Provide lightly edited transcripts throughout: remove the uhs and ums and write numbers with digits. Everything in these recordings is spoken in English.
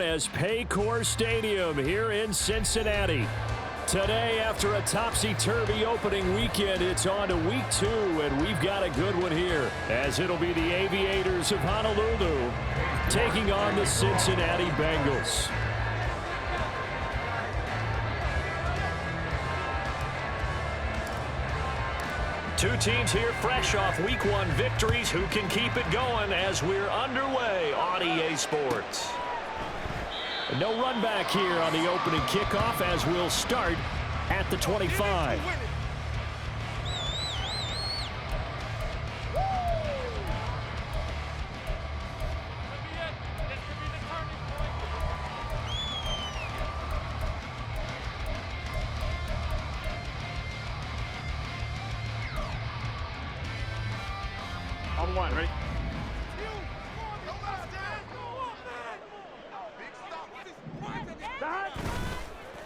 known as Paycor Stadium here in Cincinnati. Today, after a topsy-turvy opening weekend, it's on to week 2, and we've got a good one here, as it'll be the Aviators of Honolulu taking on the Cincinnati Bengals. Two teams here fresh off week 1 victories. Who can keep it going as we're underway on EA Sports? No run back here on the opening kickoff as we'll start at the 25. On one, ready?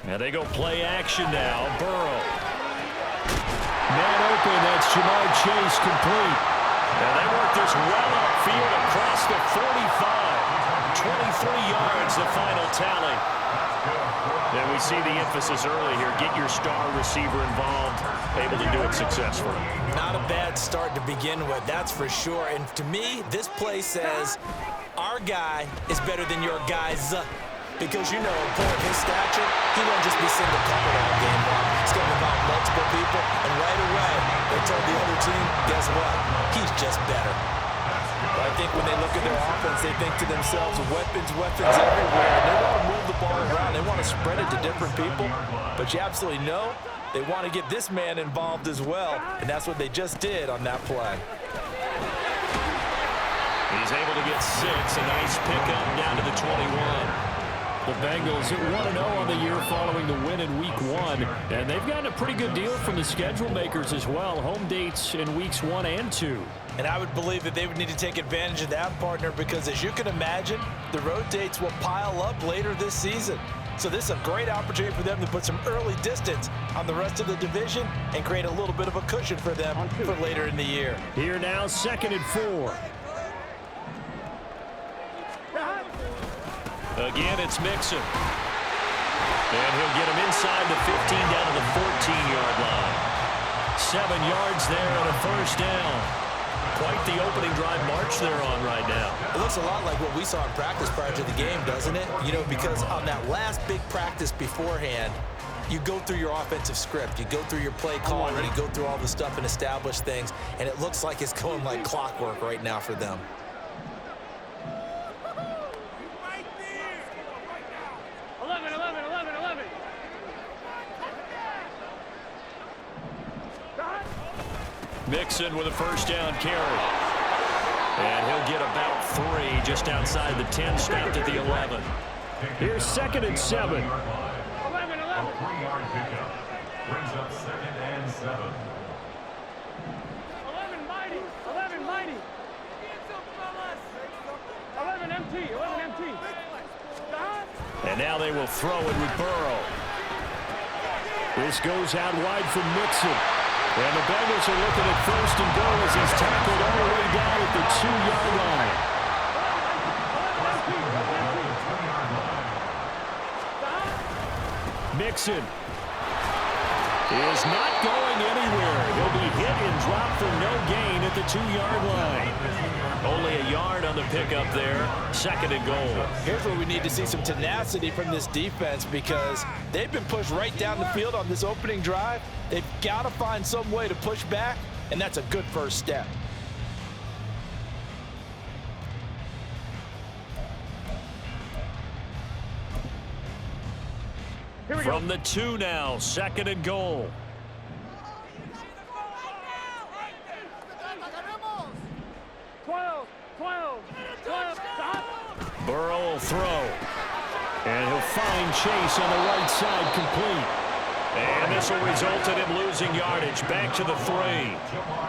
And they go play action now. Burrow. Man open. That's Jamar Chase complete. And they work this well upfield across the 45. 23 yards, the final tally. And we see the emphasis early here. Get your star receiver involved. Able to do it successfully. Not a bad start to begin with, that's for sure. And to me, this play says our guy is better than your guy's. Because, you know, a player of his stature, he won't just be single covered all game long. He's going to involve multiple people, and right away, they told the other team, guess what? He's just better. But I think when they look at their offense, they think to themselves, weapons everywhere. And they want to move the ball around. They want to spread it to different people. But you absolutely know they want to get this man involved as well, and that's what they just did on that play. He's able to get 6, a nice pickup down to the 21. The Bengals 1-0 on the year following the win in week 1. And they've gotten a pretty good deal from the schedule makers as well. Home dates in weeks 1 and 2. And I would believe that they would need to take advantage of that, partner, because as you can imagine, the road dates will pile up later this season. So this is a great opportunity for them to put some early distance on the rest of the division and create a little bit of a cushion for them for later in the year. Here now, 2nd and 4. Again, it's Mixon. And he'll get him inside the 15 down to the 14-yard line. 7 yards there and a first down. Quite the opening drive march they're on right now. It looks a lot like what we saw in practice prior to the game, doesn't it? You know, because on that last big practice beforehand, you go through your offensive script, you go through your play calling, you go through all the stuff and establish things, and it looks like it's going like clockwork right now for them. Mixon with a first down carry. And he'll get about 3 just outside the 10, stopped at the 11. Here's 2nd and 7. 11. 3-yard pickup. Brings up 2nd and 7. 11 mighty. 11 mighty. 11 MT. 11 MT. And now they will throw it with Burrow. This goes out wide from Mixon. And the Bengals are looking at 1st and goal as he's tackled all the way down at the 2-yard line. Mixon is not going anywhere. He'll be hit and dropped for no gain at the 2-yard line. Only a yard on the pickup there. 2nd and goal. Here's where we need to see some tenacity from this defense because they've been pushed right down the field on this opening drive. They've got to find some way to push back, and that's a good first step. From the 2 now, 2nd and goal. Burrow will throw. And he'll find Chase on the right side complete. And this will result in him losing yardage. Back to the 3.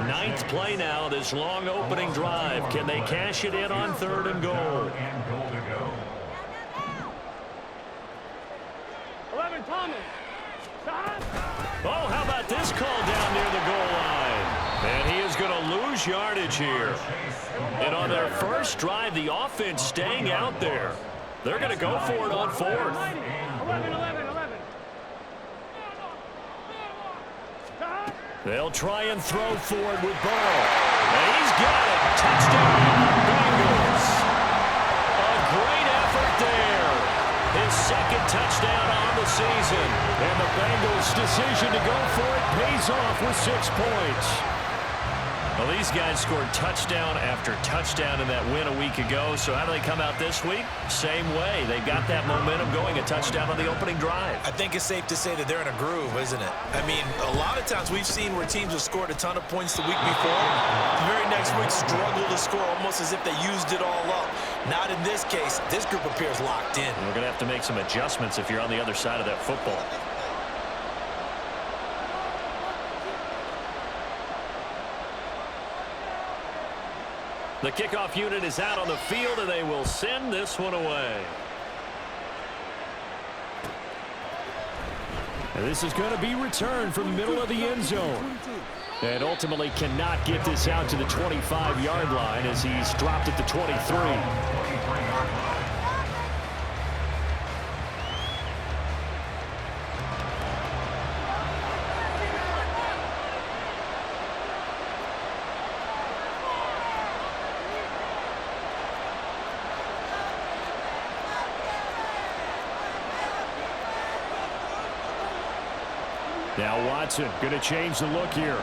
9th play now, this long opening drive. Can they cash it in on 3rd and goal? 11 Thomas. Oh, how about this call down near the goal line? And he is going to lose yardage here. And on their first drive, the offense staying out there. They're going to go for it on fourth. 11. They'll try and throw for it with Burrow. And he's got it. Touchdown, Bengals. A great effort there. His second touchdown on the season. And the Bengals' decision to go for it pays off with 6 points. Well, these guys scored touchdown after touchdown in that win a week ago. So how do they come out this week? Same way. They got that momentum going, a touchdown on the opening drive. I think it's safe to say that they're in a groove, isn't it? I mean, a lot of times we've seen where teams have scored a ton of points the week before. The very next week struggle to score almost as if they used it all up. Not in this case. This group appears locked in. We're going to have to make some adjustments if you're on the other side of that football. The kickoff unit is out on the field, and they will send this one away. And this is going to be returned from the middle of the end zone. And ultimately cannot get this out to the 25-yard line as he's dropped at the 23. Now Watson going to change the look here.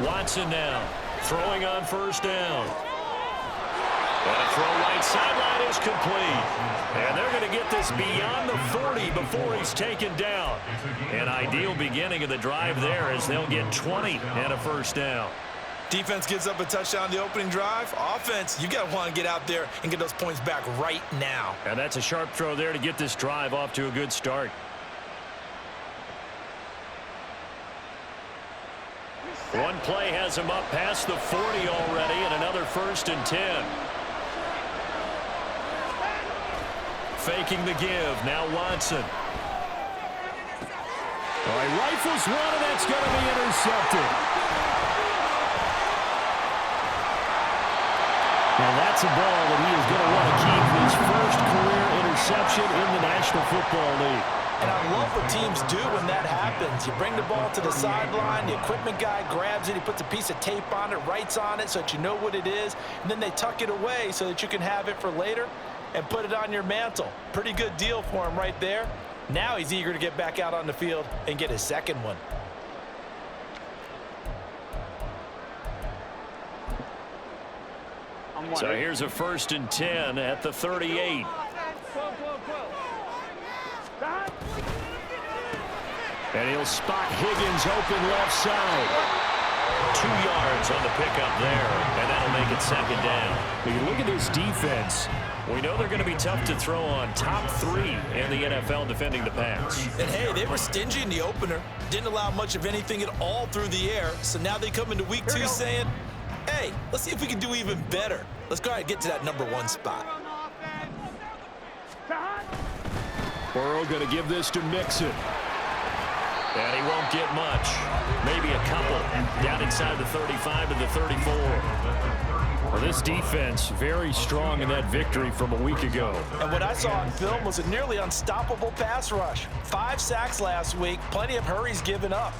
Watson now throwing on first down. And a throw right sideline is complete. And they're going to get this beyond the 40 before he's taken down. An ideal beginning of the drive there as they'll get 20 and a first down. Defense gives up a touchdown the opening drive. Offense, you got to want to get out there and get those points back right now. And that's a sharp throw there to get this drive off to a good start. One play has him up past the 40 already, and another 1st and 10. Faking the give. Now Watson. All right, rifles one, and that's going to be intercepted. And that's a ball that he is going to want to keep, his first career interception in the National Football League. And I love what teams do when that happens. You bring the ball to the sideline, the equipment guy grabs it, he puts a piece of tape on it, writes on it so that you know what it is, and then they tuck it away so that you can have it for later and put it on your mantle. Pretty good deal for him right there. Now he's eager to get back out on the field and get his second one. So here's a 1st and 10 at the 38. And he'll spot Higgins open left side. 2 yards on the pickup there, and that'll make it 2nd down. When you look at this defense, we know they're going to be tough to throw on. Top 3 in the NFL defending the pass. And hey, they were stingy in the opener. Didn't allow much of anything at all through the air. So now they come into week 2 saying, hey, let's see if we can do even better. Let's go ahead and get to that number 1 spot. Burrow going to give this to Mixon. And he won't get much. Maybe a couple. Down inside the 35 to the 34. Well, this defense very strong in that victory from a week ago. And what I saw on film was a nearly unstoppable pass rush. 5 sacks last week, plenty of hurries given up.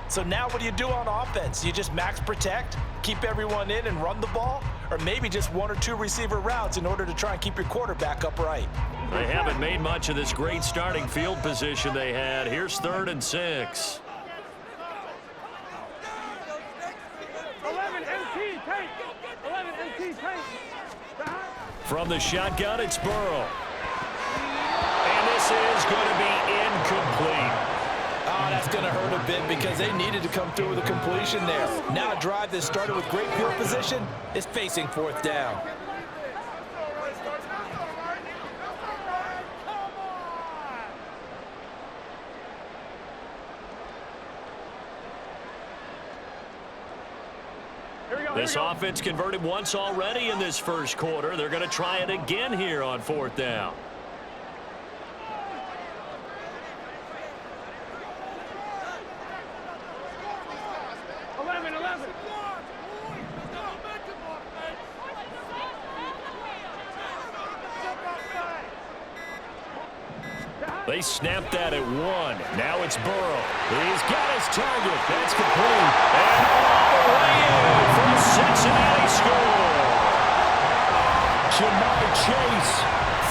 So now what do you do on offense? You just max protect, keep everyone in and run the ball? Or maybe just 1 or 2 receiver routes in order to try and keep your quarterback upright? They haven't made much of this great starting field position they had. Here's 3rd and 6. 11 MT, tank. 11 MT, tank. From the shotgun, it's Burrow. And this is going to be incomplete. Oh, that's going to hurt a bit because they needed to come through with a completion there. Now a drive that started with great field position is facing 4th down. This offense converted once already in this first quarter. They're going to try it again here on 4th down. They snapped that at 1. Now it's Burrow. He's got his target. That's complete. And all the way in for the Cincinnati score. Jamar Chase,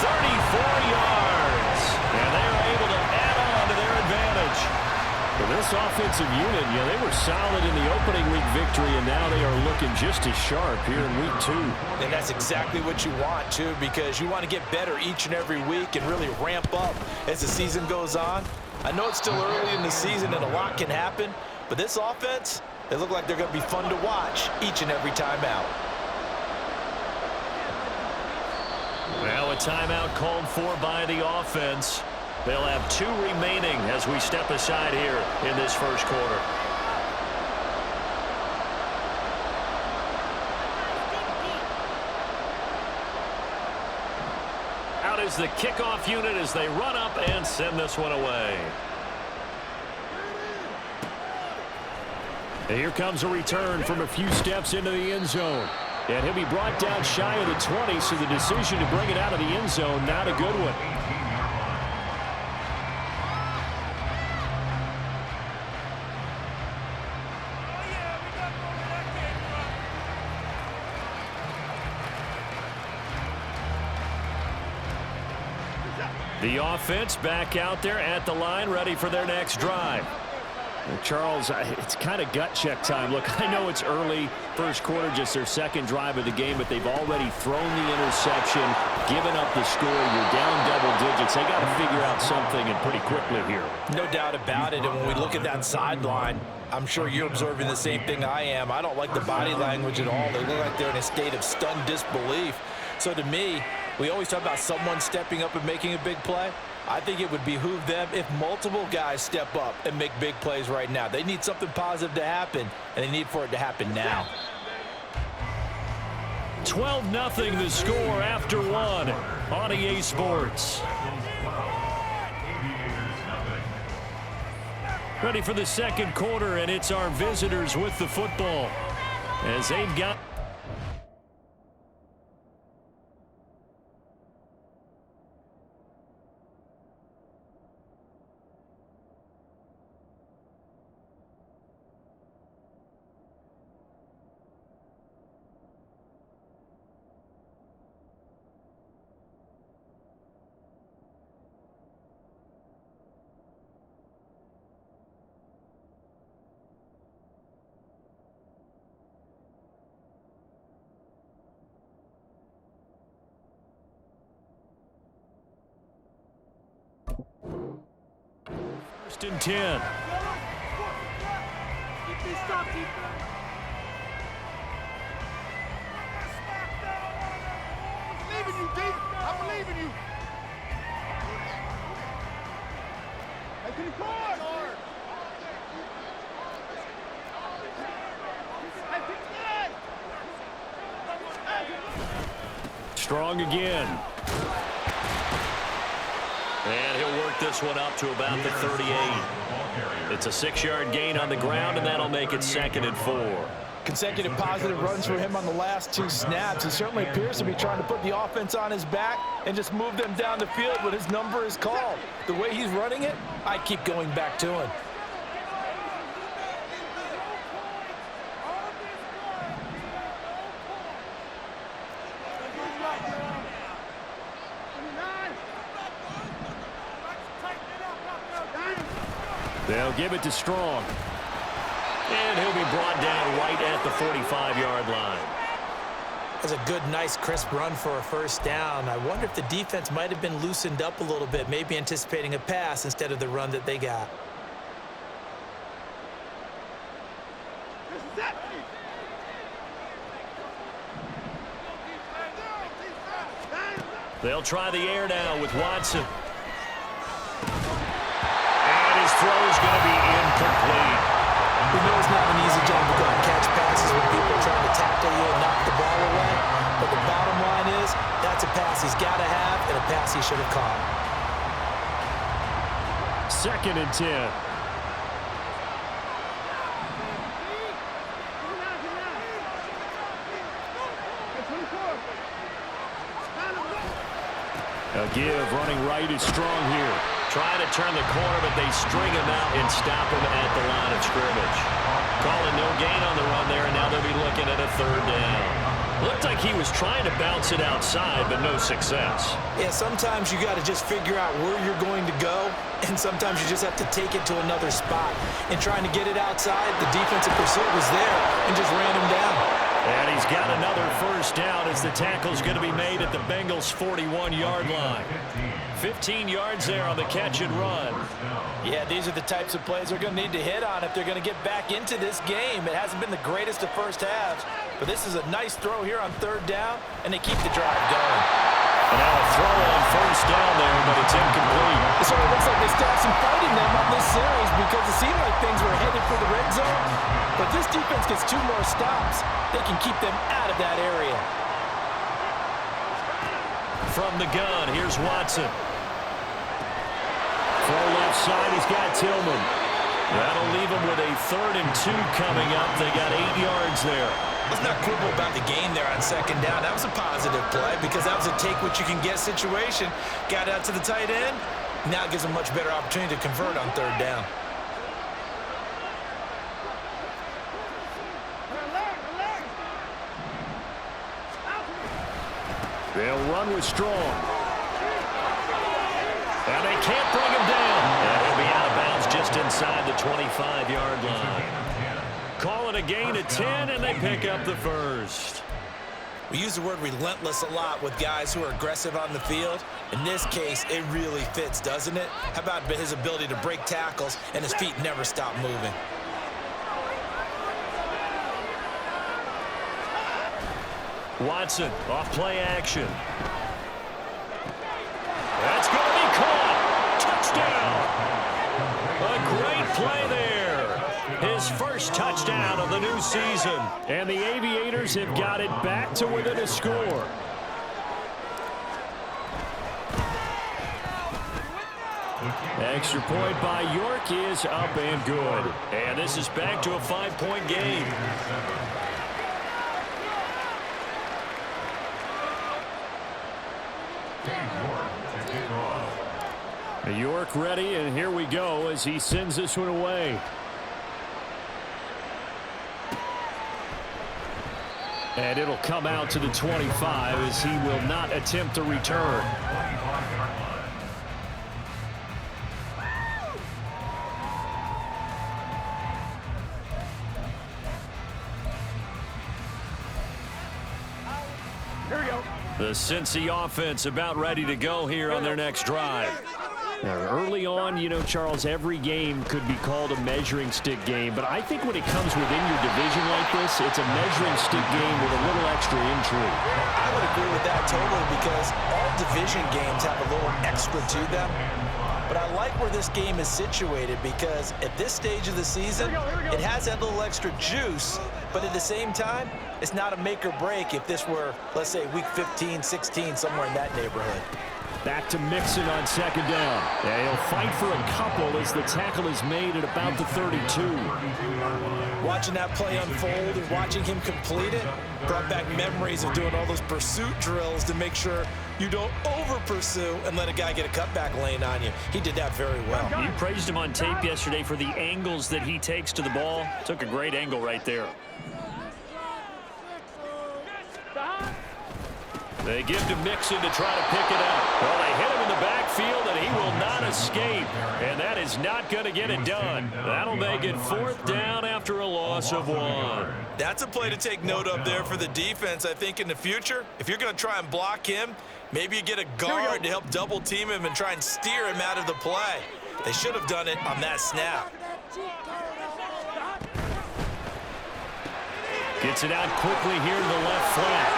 34 yards. And they are able to add on to their advantage. Well, this offensive unit, they were solid in the opening week victory, and now they are looking just as sharp here in week 2. And that's exactly what you want, too, because you want to get better each and every week and really ramp up as the season goes on. I know it's still early in the season and a lot can happen, but this offense, they look like they're going to be fun to watch each and every time out. Now a timeout called for by the offense. They'll have 2 remaining as we step aside here in this first quarter. Out is the kickoff unit as they run up and send this one away. And here comes a return from a few steps into the end zone. And he'll be brought down shy of the 20, so the decision to bring it out of the end zone, not a good one. The offense back out there at the line, ready for their next drive. Well, Charles, it's kind of gut check time. Look, I know it's early, first quarter, just their second drive of the game, but they've already thrown the interception, given up the score. You're down double digits. They got to figure out something, and pretty quickly here. No doubt about it, and when we look at that sideline, I'm sure you're observing the same thing I am. I don't like the body language at all. They look like they're in a state of stunned disbelief. So to me, we always talk about someone stepping up and making a big play. I think it would behoove them if multiple guys step up and make big plays right now. They need something positive to happen, and they need for it to happen now. 12-0 the score after 1 on EA Sports. Ready for the second quarter, and it's our visitors with the football as they've got... First and 10. I believe in you. Strong again. And he'll work this one up to about the 38. It's a 6-yard gain on the ground, and that'll make it 2nd and 4. Consecutive positive runs for him on the last 2 snaps. He certainly appears to be trying to put the offense on his back and just move them down the field when his number is called. The way he's running it, I keep going back to him. They'll give it to Strong. And he'll be brought down right at the 45-yard line. That's a good, nice, crisp run for a first down. I wonder if the defense might have been loosened up a little bit, maybe anticipating a pass instead of the run that they got. They'll try the air now with Watson. And his throw is going to be incomplete. We know it's not an easy job to go and catch passes when people are trying to tackle you and knock the ball away. But the bottom line is, that's a pass he's got to have and a pass he should have caught. 2nd and 10. A give running right is Strong here. Trying to turn the corner, but they string him out and stop him at the line of scrimmage. Calling no gain on the run there, and now they'll be looking at a 3rd down. Looked like he was trying to bounce it outside, but no success. Yeah, sometimes you got to just figure out where you're going to go, and sometimes you just have to take it to another spot. And trying to get it outside, the defensive pursuit was there and just ran him down. And he's got another 1st down as the tackle's going to be made at the Bengals' 41-yard line. 15 yards there on the catch and run. Yeah, these are the types of plays they're going to need to hit on if they're going to get back into this game. It hasn't been the greatest of first halves, but this is a nice throw here on 3rd down, and they keep the drive going. And now a throw on 1st down there, but it's incomplete. It sort of looks like they still have some fight in them on this series because it seemed like things were headed for the red zone. But this defense gets 2 more stops. They can keep them out of that area. From the gun, here's Watson. Far left side, he's got Tillman. That'll leave him with a 3rd and 2 coming up. They got 8 yards there. Let's not quibble about the game there on 2nd down. That was a positive play because that was a take-what-you-can-get situation. Got out to the tight end. Now it gives them a much better opportunity to convert on 3rd down. They'll run with Strong. And they can't bring him down. And he'll be out of bounds just inside the 25-yard line. Call it a gain of 10, and they pick up the 1st. We use the word relentless a lot with guys who are aggressive on the field. In this case, it really fits, doesn't it? How about his ability to break tackles and his feet never stop moving? Watson off play action. That's going to be caught. Touchdown. A great play there. His 1st touchdown of the new season. And the Aviators have got it back to within a score. Extra point by York is up and good. And this is back to a 5-point game. York ready, and here we go as he sends this one away. And it'll come out to the 25 as he will not attempt to return. Here we go. The Cincy offense about ready to go here on their next drive. Now, early on, you know, Charles, every game could be called a measuring stick game, but I think when it comes within your division like this, it's a measuring stick game with a little extra intrigue. I would agree with that totally because all division games have a little extra to them. But I like where this game is situated because at this stage of the season, it has that little extra juice, but at the same time, it's not a make or break if this were, let's say, week 15, 16, somewhere in that neighborhood. Back to Mixon on 2nd down. And he'll fight for a couple as the tackle is made at about the 32. Watching that play unfold and watching him complete it brought back memories of doing all those pursuit drills to make sure you don't over-pursue and let a guy get a cutback lane on you. He did that very well. You praised him on tape yesterday for the angles that he takes to the ball. Took a great angle right there. They give to Mixon to try to pick it up. Well, they hit him in the backfield, and he will not escape. And that is not going to get it done. That'll make it 4th down after a loss of 1. That's a play to take note of there for the defense. I think in the future, if you're going to try and block him, maybe you get a guard to help double team him and try and steer him out of the play. They should have done it on that snap. Gets it out quickly here to the left flat.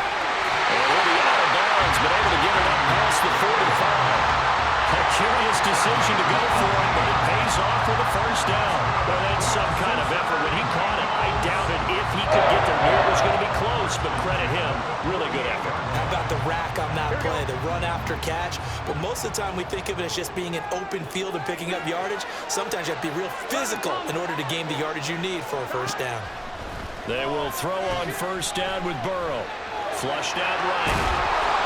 And he'll be out of bounds, but able to get it up past the 45. A curious decision to go for it, but it pays off for the 1st down. Well, that's some kind of effort. When he caught it, I doubted if he could get there. It was going to be close, but credit him. Really good effort. How about the rack on that play, the run after catch? But most of the time we think of it as just being an open field and picking up yardage. Sometimes you have to be real physical in order to gain the yardage you need for a 1st down. They will throw on 1st down with Burrow. Flushed out right.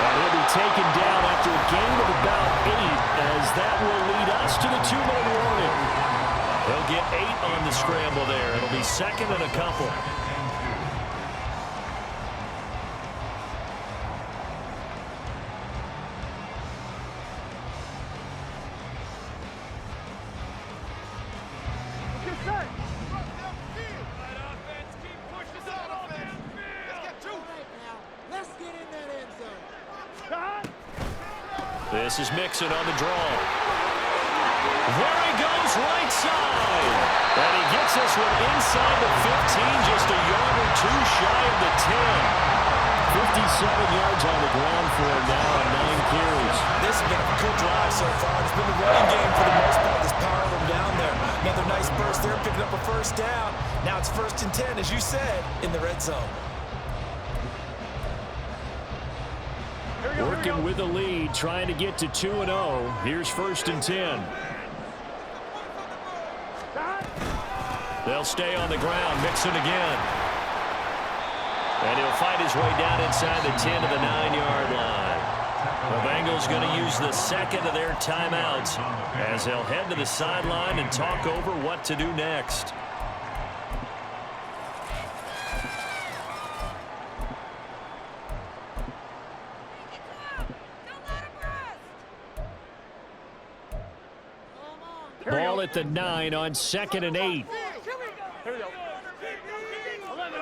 And he'll be taken down after a gain of about 8, as that will lead us to the 2-minute warning. They'll get 8 on the scramble there. It'll be second and a couple. This is Mixon on the draw. There he goes, right side. And he gets this one inside the 15, just a yard or 2 shy of the 10. 57 yards on the ground for him now on 9 carries. This has been a good drive so far. It's been the running game for the most part that's powered them down there. Another nice burst there, picking up a first down. Now it's 1st and 10, as you said, in the red zone. Working with the lead, trying to get to 2-0. Here's 1st and 10. They'll stay on the ground. Mixon again. And he'll fight his way down inside the 10 to the 9-yard line. The Bengals going to use the second of their timeouts as they'll head to the sideline and talk over what to do next. Ball at the 9 on 2nd and 8. Here we go. 11.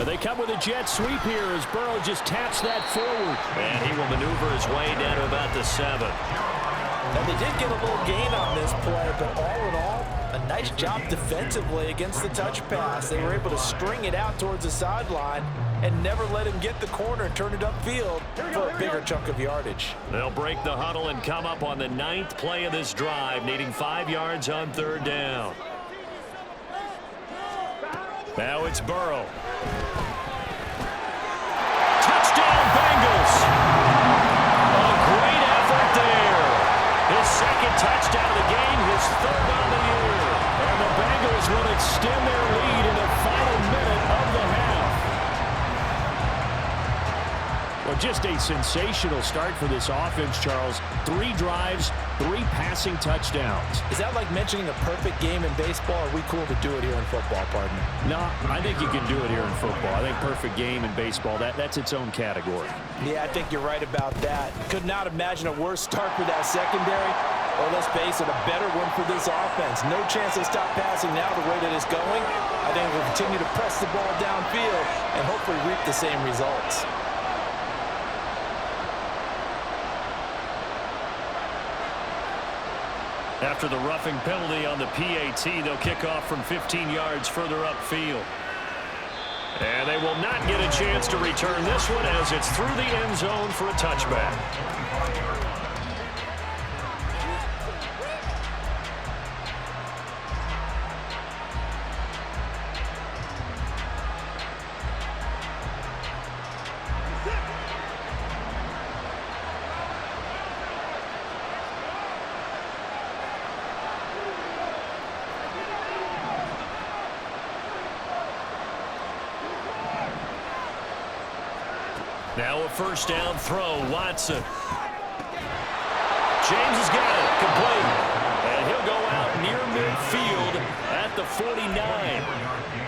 They come with a jet sweep here as Burrow just taps that forward. And he will maneuver his way down to about the 7. And they did get a little gain on this play, but all in all, a nice job defensively against the touch pass. They were able to string it out towards the sideline and never let him get the corner and turn it upfield for a bigger chunk of yardage. They'll break the huddle and come up on the 9th play of this drive, needing 5 yards on 3rd down. Now it's Burrow. Touchdown, Bengals! A great effort there. His 2nd touchdown of the game, his 3rd on the year. And the Bengals will extend their lead in the final minute of the half. Well, just a sensational start for this offense, Charles. 3 drives, 3 passing touchdowns. Is that like mentioning a perfect game in baseball? Or are we cool to do it here in football, partner? No, I think you can do it here in football. I think perfect game in baseball, that's its own category. Yeah, I think you're right about that. Could not imagine a worse start for that secondary. Or let's face it, a better one for this offense. No chance they stop passing now the way that it's going. I think we'll continue to press the ball downfield and hopefully reap the same results. After the roughing penalty on the PAT, they'll kick off from 15 yards further upfield. And they will not get a chance to return this one as it's through the end zone for a touchback. Now a first down throw, Watson. James has got it, complete. And he'll go out near midfield at the 49.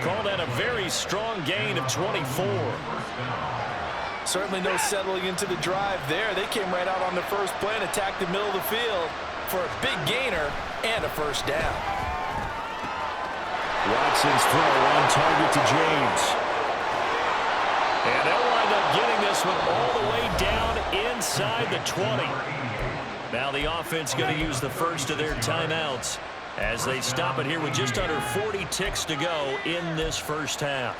Call that a very strong gain of 24. Certainly no settling into the drive there. They came right out on the first play and attacked the middle of the field for a big gainer and a first down. Watson's throw on target to James. And they'll wind up getting this one all the way down inside the 20. Now the offense going to use the first of their timeouts as they stop it here with just under 40 ticks to go in this first half.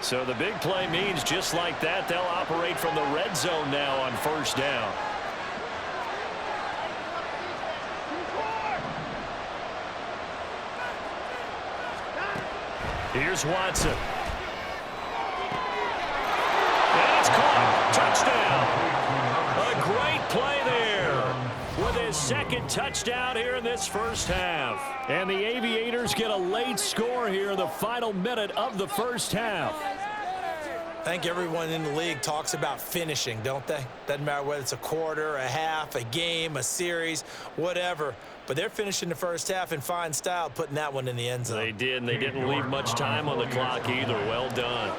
So the big play means just like that, they'll operate from the red zone now on first down. Here's Watson. Touchdown. A great play there with his second touchdown here in this first half. And the Aviators get a late score here in the final minute of the first half. I think everyone in the league talks about finishing, don't they? Doesn't matter whether it's a quarter, a half, a game, a series, whatever. But they're finishing the first half in fine style, putting that one in the end zone. They did, and they didn't leave much time on the clock either. Well done.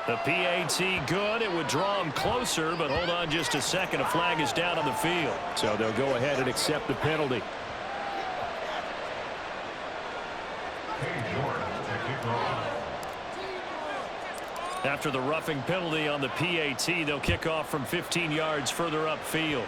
The PAT good. It would draw them closer, but hold on just a second. A flag is down on the field. So they'll go ahead and accept the penalty. After the roughing penalty on the PAT, they'll kick off from 15 yards further upfield.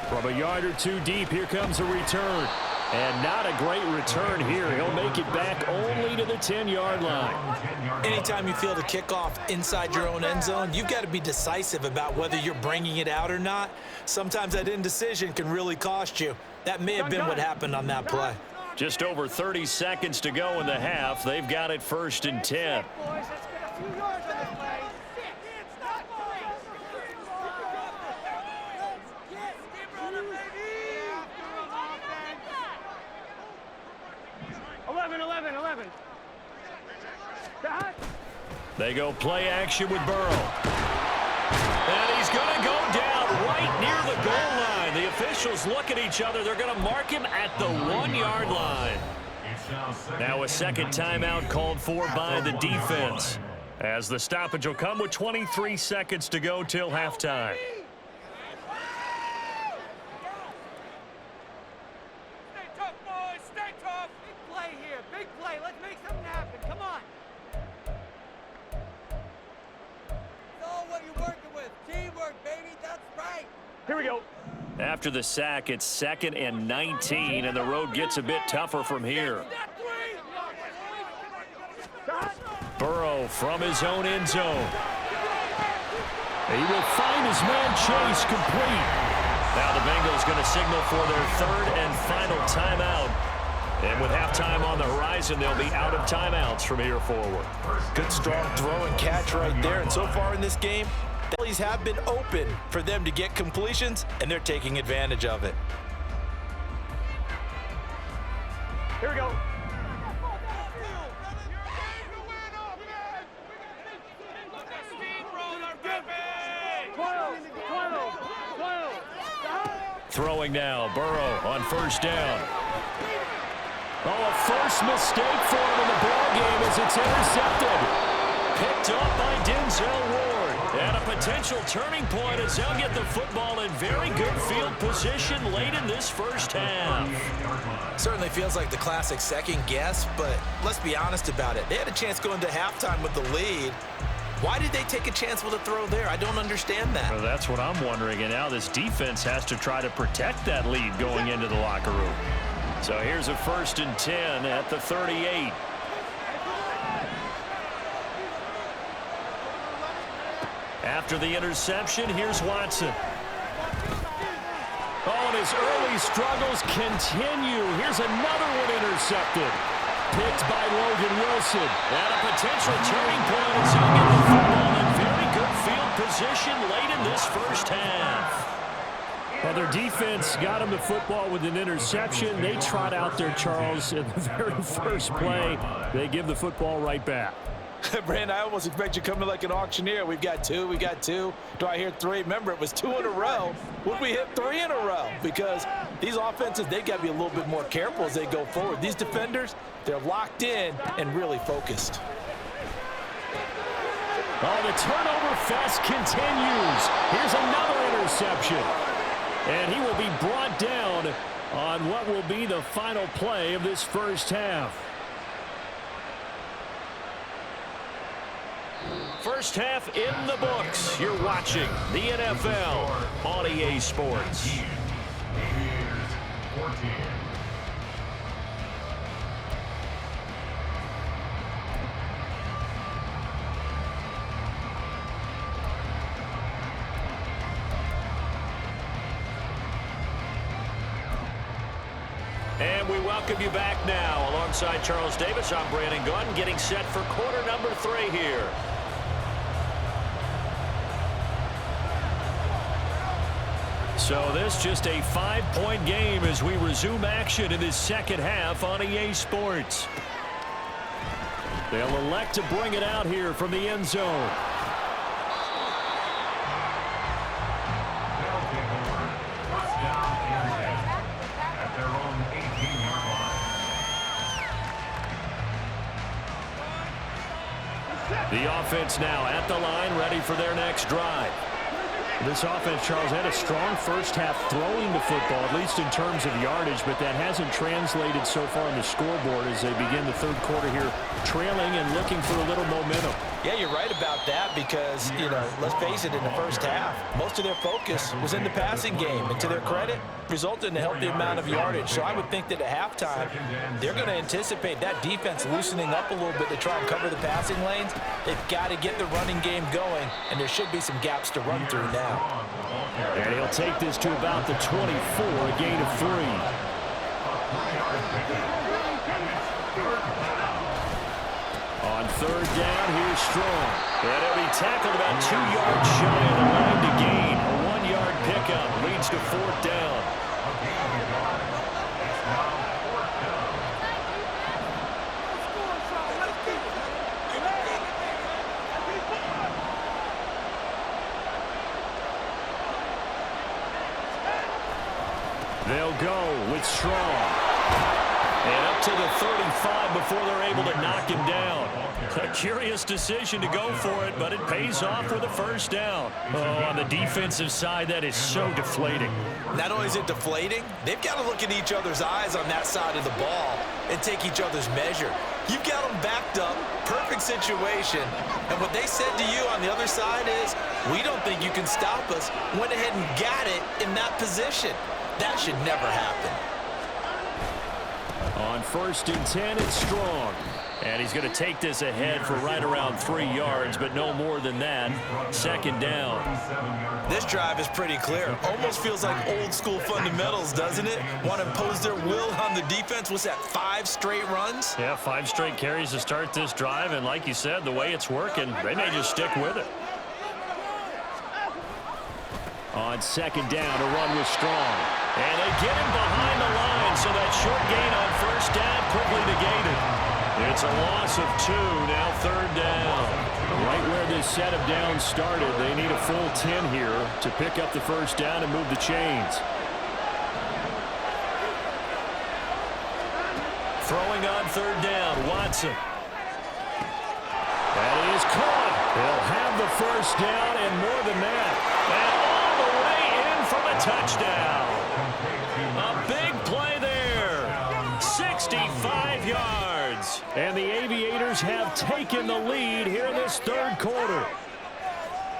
From a yard or two deep, here comes a return. And not a great return here. He'll make it back only to the 10-yard line. Anytime you feel the kickoff inside your own end zone, you've got to be decisive about whether you're bringing it out or not. Sometimes that indecision can really cost you. That may have been what happened on that play. Just over 30 seconds to go in the half. They've got it 1st and 10. Boys, let's get a few yards on this play. 11. They go play action with Burrow. And he's going to go down right near the goal line. The officials look at each other. They're going to mark him at the 1-yard line. Now a second timeout called for by the defense, as the stoppage will come with 23 seconds to go till halftime. Stay tough, boys. Stay tough. Big play here. Big play. Let's make something happen. Come on. It's all what you're working with. Teamwork, baby. That's right. Here we go. After the sack, it's 2nd and 19, and the road gets a bit tougher from here. Burrow from his own end zone. He will find his man Chase complete. Now the Bengals going to signal for their 3rd and final timeout. And with halftime on the horizon, they'll be out of timeouts from here forward. Good strong throw and catch right there. And so far in this game, the Phillies have been open for them to get completions, and they're taking advantage of it. Here we go. Throwing now, Burrow on 1st down. Oh, a first mistake for him in the ball game as it's intercepted. Picked up by Denzel Ward. And a potential turning point as they'll get the football in very good field position late in this first half. Certainly feels like the classic second guess, but let's be honest about it. They had a chance going to halftime with the lead. Why did they take a chance with a throw there? I don't understand that. Well, that's what I'm wondering. And now this defense has to try to protect that lead going into the locker room. So here's a 1st and 10 at the 38. After the interception, here's Watson. Oh, and his early struggles continue. Here's another one intercepted. Picked by Logan Wilson. And a potential turning point as he'll get the football in very good field position late in this first half. Well, their defense got him the football with an interception. They trot out there, Charles, in the very first play. They give the football right back. Brandon, I almost expect you coming like an auctioneer. We've got two. Do I hear 3? Remember, it was 2 in a row. Would we hit 3 in a row? Because these offenses, they got to be a little bit more careful as they go forward. These defenders, they're locked in and really focused. Oh, the turnover fest continues. Here's another interception. And he will be brought down on what will be the final play of this first half. First half in the books. You're watching the NFL on EA Sports. Aviators 14. And we welcome you back now. Alongside Charles Davis, I'm Brandon Gunn, getting set for quarter number 3 here. So this just a 5-point game as we resume action in this second half on EA Sports. They'll elect to bring it out here from the end zone. The offense now at the line, ready for their next drive. This offense, Charles, had a strong first half throwing the football, at least in terms of yardage, but that hasn't translated so far on the scoreboard as they begin the third quarter here, trailing and looking for a little momentum. Yeah, you're right about that because, let's face it, in the first half, most of their focus was in the passing game. And to their credit, resulted in a healthy amount of yardage. So I would think that at halftime, they're going to anticipate that defense loosening up a little bit to try and cover the passing lanes. They've got to get the running game going, and there should be some gaps to run through now. And he'll take this to about the 24, a gain of 3. On third down, here's Strong. And he'll be tackled about 2 yards shy of the line to gain. A 1-yard pickup leads to fourth down. They'll go with Strong. And up to the 35 before they're able to knock him down. A curious decision to go for it, but it pays off with a first down. Oh, on the defensive side, that is so deflating. Not only is it deflating, they've got to look in each other's eyes on that side of the ball and take each other's measure. You've got them backed up, perfect situation, and what they said to you on the other side is, we don't think you can stop us. Went ahead and got it in that position. That should never happen. On 1st and 10, it's Strong. And he's going to take this ahead for right around 3 yards, but no more than that. Second down. This drive is pretty clear. Almost feels like old school fundamentals, doesn't it? Want to impose their will on the defense. What's that, 5 straight runs? Yeah, 5 straight carries to start this drive. And like you said, the way it's working, they may just stick with it. On second down, a run with Strong. And they get him behind the line, so that short gain on first down quickly negated. It's a loss of 2, now third down. Right where this set of downs started, they need a full 10 here to pick up the first down and move the chains. Throwing on third down, Watson. That is caught. They'll have the first down and more than that. And all the way in from a touchdown. A big play there. 65 yards. And the Aviators have taken the lead here in this third quarter.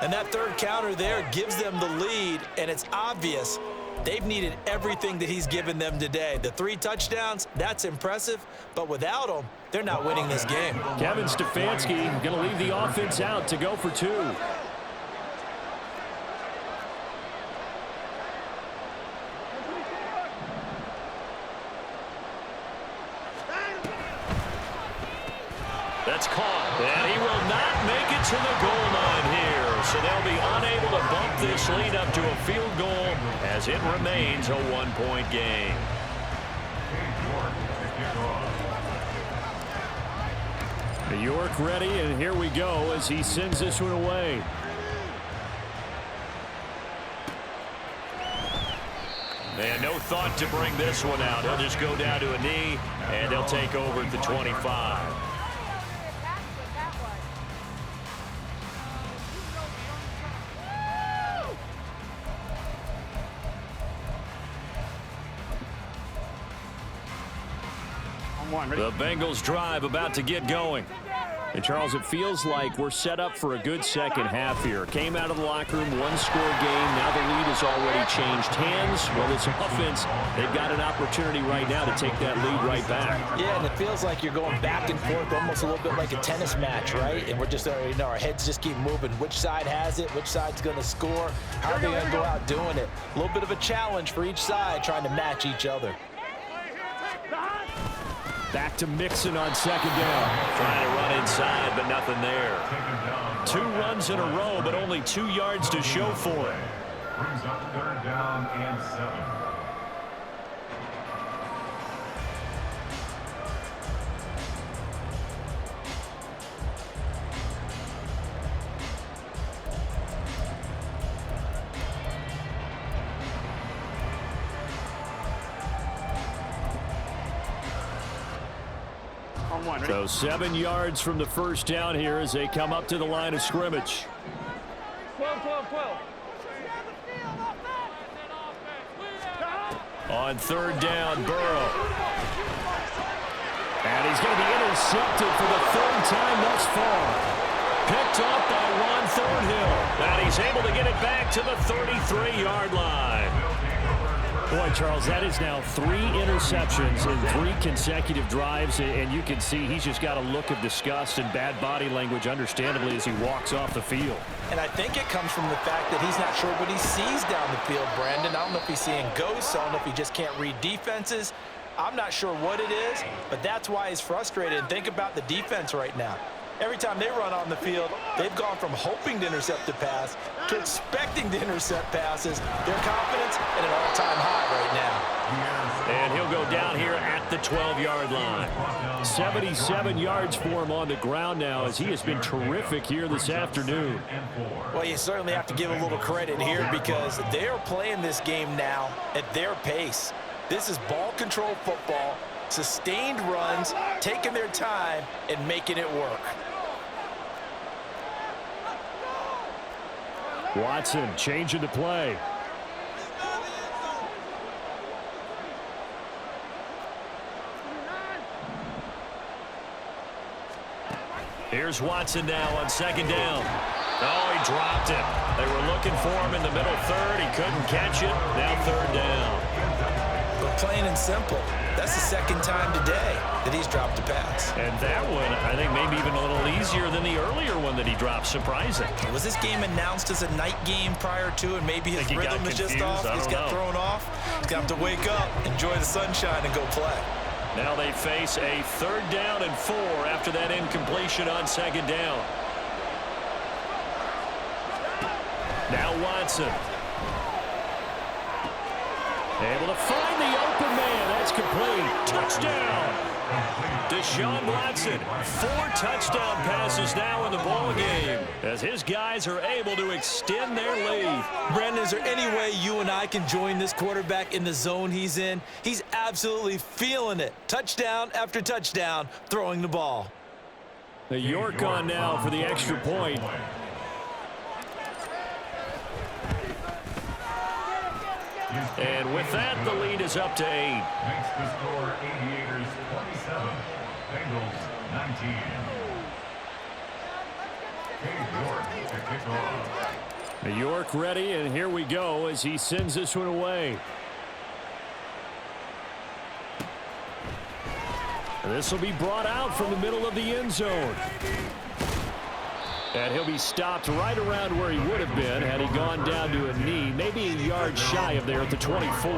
And that third counter there gives them the lead, and it's obvious they've needed everything that he's given them today. The 3 touchdowns, that's impressive, but without him, they're not winning this game. Kevin Stefanski going to leave the offense out to go for 2. That's caught, and he will not make it to the goal line here. So they'll be unable to bump this lead up to a field goal as it remains a 1-point game. York ready, and here we go as he sends this one away. And no thought to bring this one out. He'll just go down to a knee, and they'll take over at the 25. The Bengals drive about to get going. And Charles, it feels like we're set up for a good second half here. Came out of the locker room, 1-score game. Now the lead has already changed hands. Well, this offense, they've got an opportunity right now to take that lead right back. Yeah, and it feels like you're going back and forth, almost a little bit like a tennis match, right? And we're just, our heads just keep moving. Which side has it? Which side's going to score? How are they going to go out doing it? A little bit of a challenge for each side, trying to match each other. Back to Mixon on second down. Trying to run inside, but nothing there. 2 runs in a row, but only 2 yards to show for it. Brings up third down and 7. So 7 yards from the first down here as they come up to the line of scrimmage. 12. On third down, Burrow. And he's going to be intercepted for the 3rd time thus far. Picked off by Juan Thornhill. And he's able to get it back to the 33-yard line. Boy, Charles, that is now 3 interceptions in 3 consecutive drives, and you can see he's just got a look of disgust and bad body language, understandably, as he walks off the field. And I think it comes from the fact that he's not sure what he sees down the field, Brandon. I don't know if he's seeing ghosts. I don't know if he just can't read defenses. I'm not sure what it is, but that's why he's frustrated. And think about the defense right now. Every time they run on the field, they've gone from hoping to intercept a pass to expecting to intercept passes. Their confidence at an all-time high right now. And he'll go down here at the 12-yard line. 77 yards for him on the ground now as he has been terrific here this afternoon. Well, you certainly have to give a little credit here because they're playing this game now at their pace. This is ball control football, sustained runs, taking their time and making it work. Watson changing the play. Here's Watson now on second down. Oh, he dropped it. They were looking for him in the middle third. He couldn't catch it. Now 3rd down. But plain and simple, that's the 2nd time today that he's dropped a pass. And that one, I think, maybe even a little easier than the earlier one that he dropped. Surprising. Was this game announced as a night game prior to, and maybe his rhythm is just off? He's got thrown off. He's got to wake up, enjoy the sunshine, and go play. Now they face a 3rd down and 4 after that incompletion on second down. Now Watson. Able to find the open man. That's complete. Touchdown. Deshaun Watson, 4 touchdown passes now in the ball game as his guys are able to extend their lead. Brandon, is there any way you and I can join this quarterback in the zone he's in? He's absolutely feeling it. Touchdown after touchdown, throwing the ball. The York on now for the extra point. And with that, the lead is up to 8. Makes the score Aviators 27, Bengals 19. York to kick off. York ready, and here we go as he sends this one away. This will be brought out from the middle of the end zone. And he'll be stopped right around where he would have been had he gone down to a knee, maybe a yard shy of there at the 24.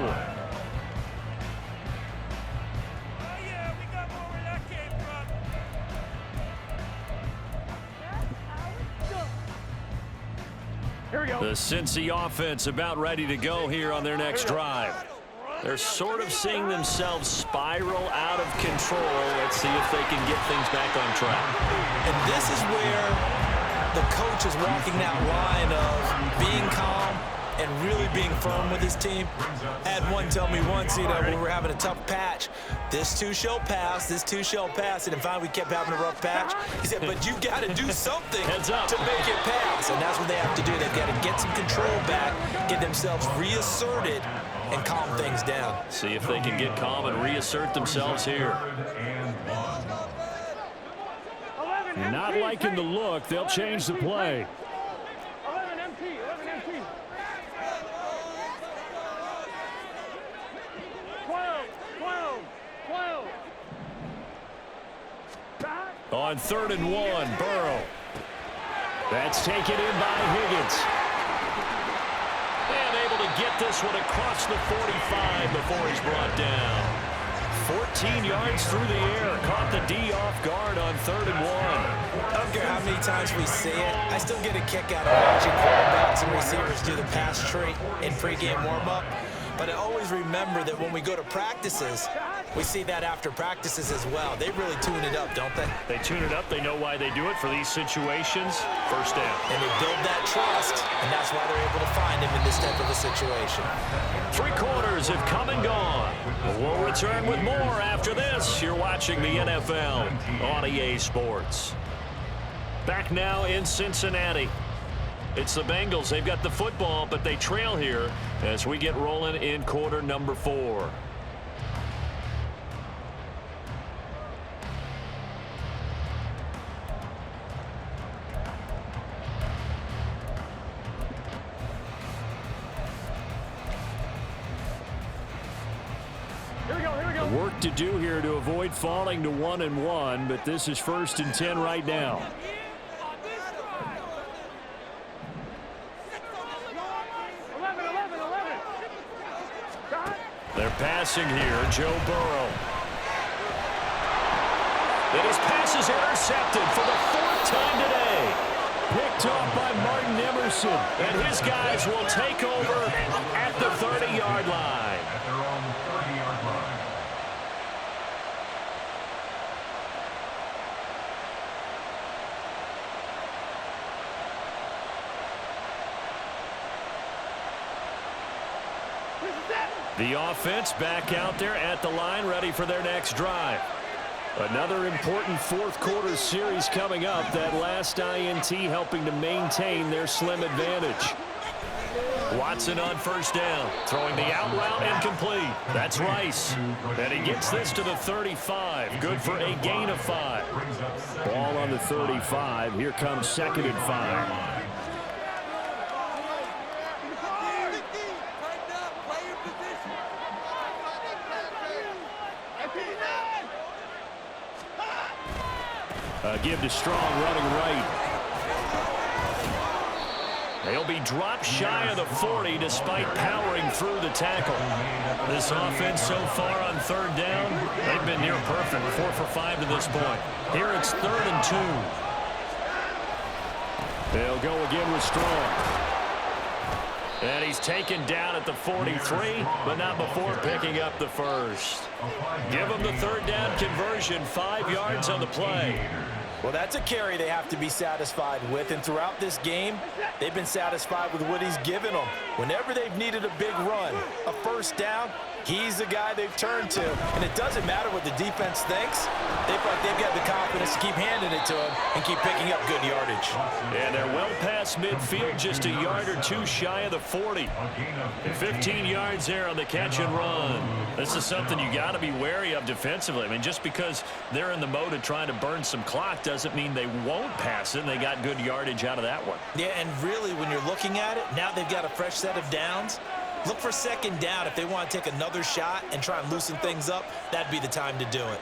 The Cincy offense about ready to go here on their next drive. They're sort of seeing themselves spiral out of control. Let's see if they can get things back on track. And this is where the coach is walking that line of being calm and really being firm with his team. I had one tell me once, when we were having a tough patch, this too shall pass, this too shall pass. And finally we kept having a rough patch. He said, but you've got to do something to make it pass. And that's what they have to do. They've got to get some control back, get themselves reasserted, and calm things down. See if they can get calm and reassert themselves here. Not liking the look, they'll change the play. 11 MT. On 3rd and 1, Burrow. That's taken in by Higgins. And able to get this one across the 45 before he's brought down. 14 yards through the air. Caught the D off guard on 3rd and 1. I don't care how many times we see it, I still get a kick out of watching quarterbacks and receivers do the pass tree in pregame warm-up. But I always remember that when we go to practices, we see that after practices as well. They really tune it up, don't they? They tune it up. They know why they do it for these situations. First down. And they build that trust, and that's why they're able to find him in this type of a situation. 3 quarters have come and gone. We'll return with more after this. You're watching the NFL on EA Sports. Back now in Cincinnati. It's the Bengals. They've got the football, but they trail here as we get rolling in quarter number 4. Work to do here to avoid falling to 1-1, but this is 1st and 10 right now. They're passing here, Joe Burrow. And his pass is intercepted for the 4th time today. Picked off by Martin Emerson, and his guys will take over at the 30-yard line. At their own 30-yard line. The offense back out there at the line, ready for their next drive. Another important 4th quarter series coming up. That last INT helping to maintain their slim advantage. Watson on 1st down, throwing the out route incomplete. That's Rice. And he gets this to the 35. Good for a gain of 5. Ball on the 35. Here comes 2nd and 5. Give to Strong running right. They'll be dropped shy of the 40 despite powering through the tackle. This offense so far on 3rd down, they've been near perfect, 4 for 5 to this point. Here it's 3rd and 2. They'll go again with Strong. And he's taken down at the 43, but not before picking up the 1st. Give him the 3rd down conversion, 5 yards on the play. Well, that's a carry they have to be satisfied with, and throughout this game, they've been satisfied with what he's given them. Whenever they've needed a big run, a 1st down, he's the guy they've turned to. And it doesn't matter what the defense thinks. They've got the confidence to keep handing it to him and keep picking up good yardage. And they're well past midfield, just a yard or 2 shy of the 40. 15 yards there on the catch and run. This is something you got to be wary of defensively. I mean, just because they're in the mode of trying to burn some clock doesn't mean they won't pass it, and they got good yardage out of that one. Yeah, and really, when you're looking at it, now they've got a fresh set of downs. Look for 2nd down. If they want to take another shot and try and loosen things up, that'd be the time to do it.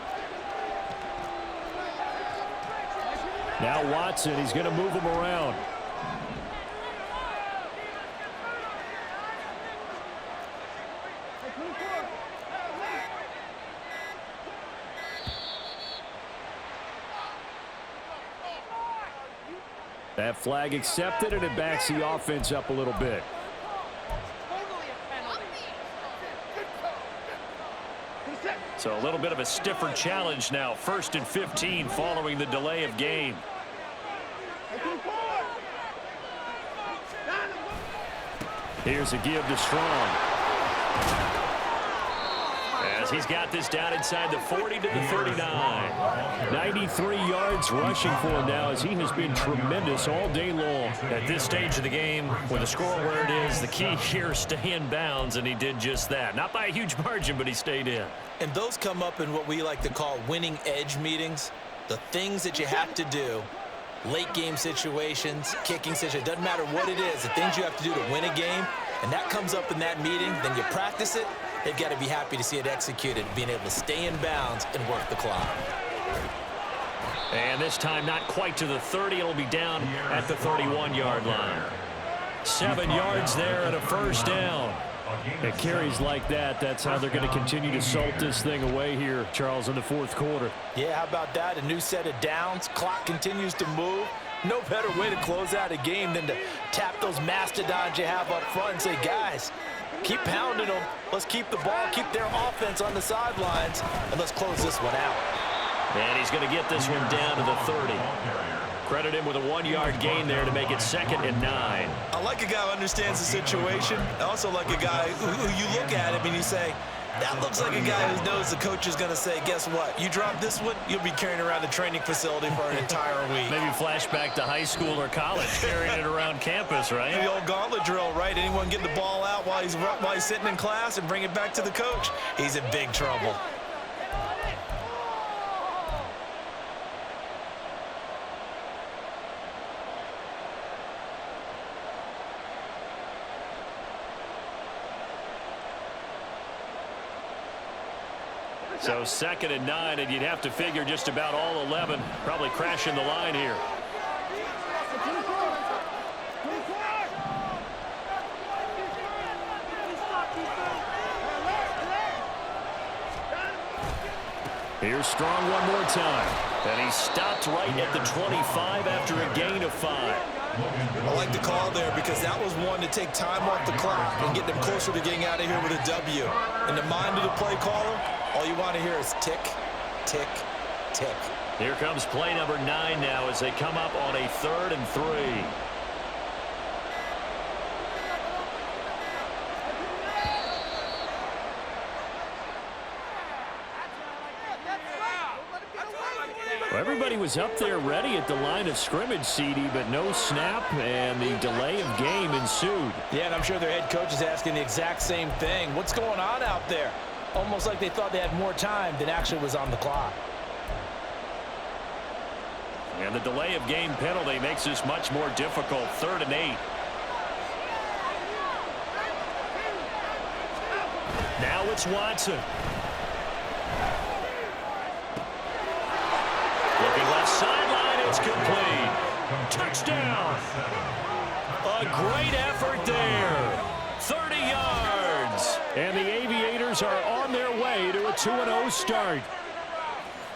Now Watson, he's going to move him around. That flag accepted, and it backs the offense up a little bit. So a little bit of a stiffer challenge now. 1st and 15 following the delay of game. Here's a give to Strong. As he's got this down inside the 40 to the 39. 93 yards rushing for him now as he has been tremendous all day long. At this stage of the game, with the score where it is, the key here is stay in bounds, and he did just that. Not by a huge margin, but he stayed in. And those come up in what we like to call winning edge meetings. The things that you have to do, late game situations, kicking situations, doesn't matter what it is, the things you have to do to win a game, and that comes up in that meeting, then you practice it. They've got to be happy to see it executed, being able to stay in bounds and work the clock. And this time not quite to the 30. It'll be down at the 31-yard line. 7 yards there and a 1st down. It carries like that. That's how they're going to continue to salt this thing away here, Charles, in the fourth quarter. Yeah, how about that? A new set of downs. Clock continues to move. No better way to close out a game than to tap those mastodons you have up front and say, guys, keep pounding them. Let's keep the ball, keep their offense on the sidelines, and let's close this one out. And he's going to get this one down to the 30. Credit him with a 1-yard gain there to make it 2nd and 9. I like a guy who understands the situation. I also like a guy who you look at him and you say, that looks like a guy who knows the coach is going to say, guess what? You drop this one, you'll be carrying around the training facility for an entire week. Maybe flashback to high school or college, carrying it around campus, right? The old gauntlet drill, right? Anyone get the ball out while he's sitting in class and bring it back to the coach? He's in big trouble. So 2nd and 9, and you'd have to figure just about all 11 probably crashing the line here. Here's Strong one more time. And he stopped right at the 25 after a gain of 5. I like the call there because that was one to take time off the clock and get them closer to getting out of here with a W. In the mind of the play caller, all you want to hear is tick, tick, tick. Here comes play number 9 now as they come up on a 3rd and 3. Well, everybody was up there ready at the line of scrimmage, CD, but no snap, and the delay of game ensued. Yeah, and I'm sure their head coach is asking the exact same thing. What's going on out there? Almost like they thought they had more time than actually was on the clock. And the delay of game penalty makes this much more difficult. 3rd and 8. Now it's Watson. Looking left sideline, it's complete. Touchdown. A great effort there. 30 yards. And the Aviators are on their way to a 2-0 start.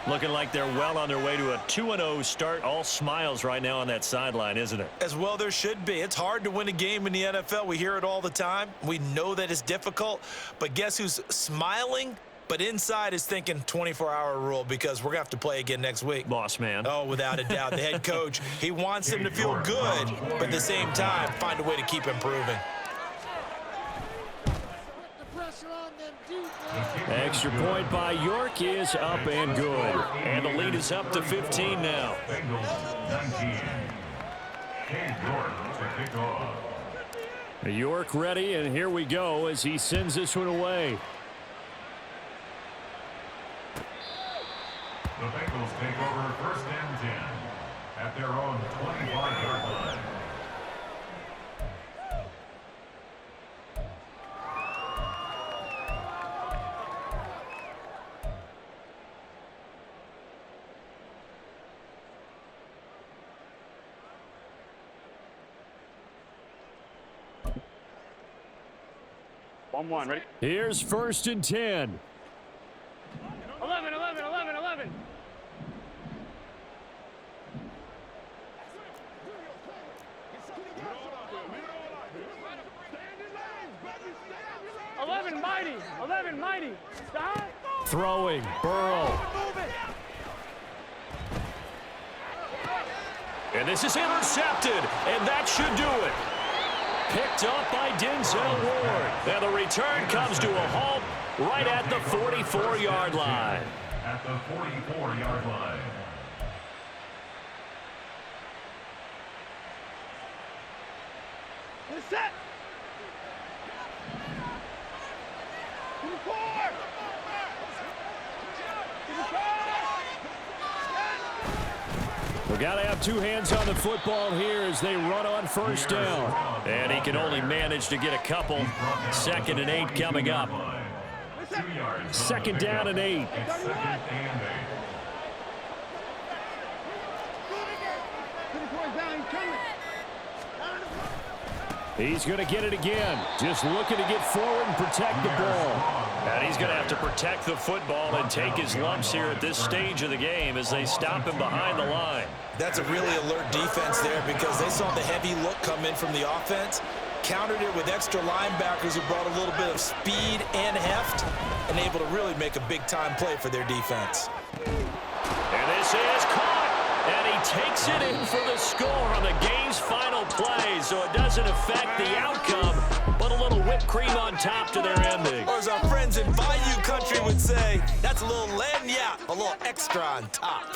Looking like they're well on their way to a 2-0 start. All smiles right now on that sideline, isn't it? As well there should be. It's hard to win a game in the NFL. We hear it all the time. We know that it's difficult. But guess who's smiling? But inside is thinking 24-hour rule because we're going to have to play again next week. Boss man. Oh, without a doubt. The head coach, he wants them to feel good, but at the same time, find a way to keep improving. Extra point by York is up and good. And the lead is up to 15 now. Bengals 19. York to kick off. York ready, and here we go as he sends this one away. The Bengals take over 1st and 10 at their own 25-yard line. One, ready? Here's 1st and 10. 11. 11 mighty. Stop. Throwing, Burrow. And this is intercepted, and that should do it. Picked up by Denzel Ward. And the return comes to a halt right at the 44-yard line. At the 44-yard line. Set. We got to have 2 hands on the football here as they run on 1st down. And he can only manage to get a couple. 2nd and 8 coming up. 2nd down and 8. It's 2nd and 8. He's going to get it again. Just looking to get forward and protect the ball. And he's going to have to protect the football and take his lumps here at this stage of the game as they stop him behind the line. That's a really alert defense there because they saw the heavy look come in from the offense, countered it with extra linebackers who brought a little bit of speed and heft, and able to really make a big-time play for their defense. And this is caught, and he takes it in for the score on the game's final play, so it doesn't affect the outcome, but a little whipped cream on top to their ending. Or as our friends in Bayou Country would say, that's a little lagniappe, a little extra on top.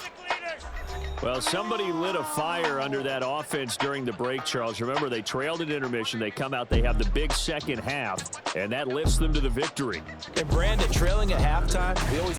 Well, somebody lit a fire under that offense during the break, Charles. Remember, they trailed at intermission. They come out, they have the big second half, and that lifts them to the victory. And Brandon, trailing at halftime, we always